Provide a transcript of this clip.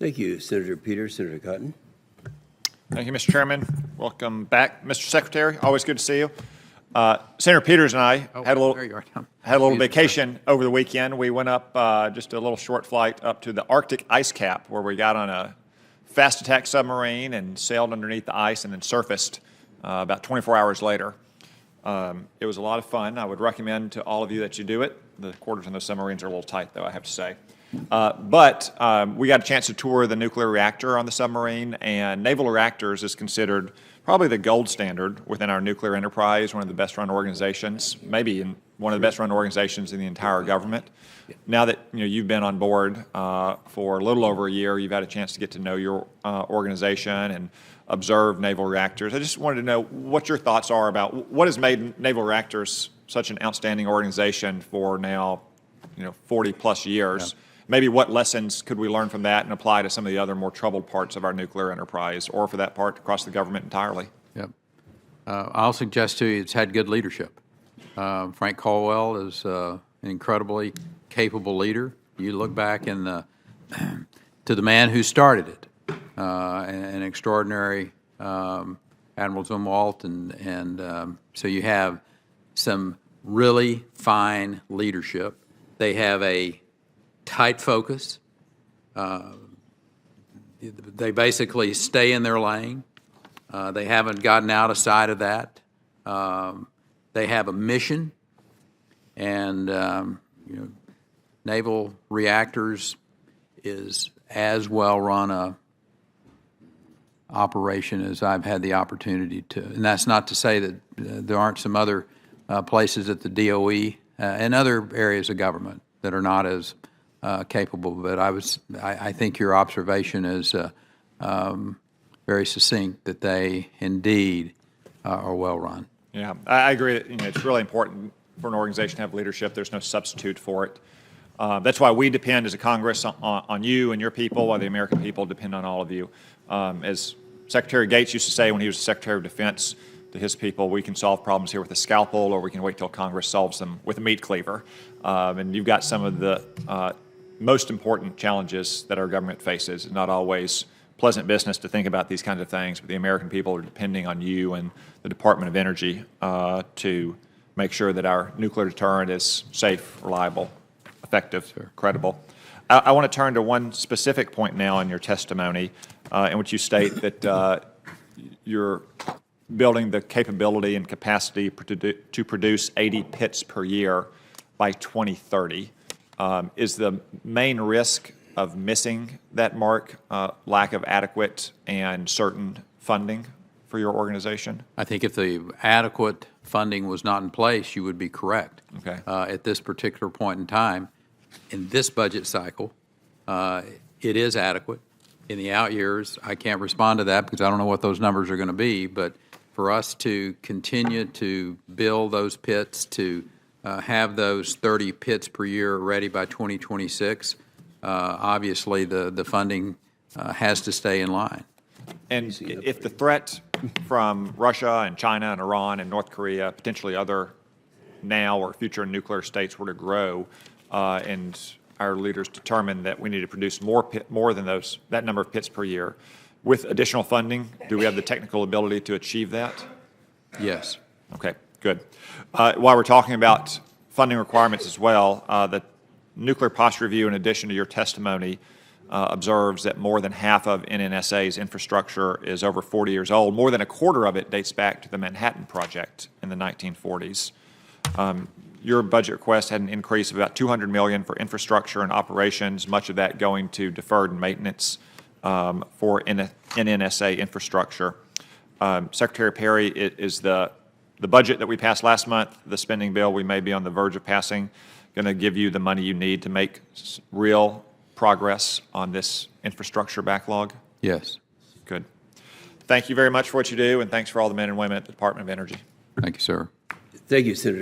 Thank you, Senator Peters. Senator Cotton. Thank you, Mr. Chairman. Welcome back, Mr. Secretary. Always good to see you. Senator Peters and I had a little vacation over the weekend. We went up just a little short flight up to the Arctic ice cap, where we got on a fast attack submarine and sailed underneath the ice and then surfaced about 24 hours later. It was a lot of fun. I would recommend to all of you that you do it. The quarters on those submarines are a little tight, though, I have to say. But we got a chance to tour the nuclear reactor on the submarine, and Naval Reactors is considered probably the gold standard within our nuclear enterprise, one of the best-run organizations, maybe one of the best-run organizations in the entire government. Now that you've been on board for a little over a year, you've had a chance to get to know your organization and observe Naval Reactors. I just wanted to know what your thoughts are about what has made Naval Reactors such an outstanding organization for now, 40-plus years. Yeah. Maybe what lessons could we learn from that and apply to some of the other more troubled parts of our nuclear enterprise, or for that part, across the government entirely? Yep. I'll suggest to you it's had good leadership. Frank Caldwell is an incredibly capable leader. You look back to the man who started it, an extraordinary Admiral Zumwalt, and so you have some really fine leadership. They have a tight focus. They basically stay in their lane. They haven't gotten out of sight of that. They have a mission, and Naval Reactors is as well run a operation as I've had the opportunity to. And that's not to say that there aren't some other places at the DOE and other areas of government that are not as capable, but I think your observation is very succinct, that they indeed are well run. Yeah, I agree. It's really important for an organization to have leadership. There's no substitute for it. That's why we depend as a Congress on you and your people, while the American people depend on all of you. As Secretary Gates used to say when he was Secretary of Defense to his people, we can solve problems here with a scalpel, or we can wait till Congress solves them with a meat cleaver. And you've got some of the most important challenges that our government faces. It's not always pleasant business to think about these kinds of things, but the American people are depending on you and the Department of Energy to make sure that our nuclear deterrent is safe, reliable, effective, credible. I want to turn to one specific point now in your testimony in which you state that you're building the capability and capacity to produce 80 pits per year by 2030. Is the main risk of missing that mark lack of adequate and certain funding for your organization? I think if the adequate funding was not in place, you would be correct. Okay. At this particular point in time, in this budget cycle, it is adequate. In the out years, I can't respond to that because I don't know what those numbers are going to be, but for us to continue to build those pits, to have those 30 pits per year ready by 2026, obviously the funding has to stay in line. And if the threat from Russia and China and Iran and North Korea, potentially other now or future nuclear states, were to grow, and our leaders determine that we need to produce more than that number of pits per year, with additional funding, do we have the technical ability to achieve that? Yes. Okay, good. While we're talking about funding requirements as well, the Nuclear Posture Review, in addition to your testimony, observes that more than half of NNSA's infrastructure is over 40 years old. More than a quarter of it dates back to the Manhattan Project in the 1940s. Your budget request had an increase of about $200 million for infrastructure and operations, much of that going to deferred maintenance for NNSA infrastructure. Secretary Perry, is the budget that we passed last month, the spending bill we may be on the verge of passing, going to give you the money you need to make real progress on this infrastructure backlog? Yes. Good. Thank you very much for what you do, and thanks for all the men and women at the Department of Energy. Thank you, sir. Thank you, Senator.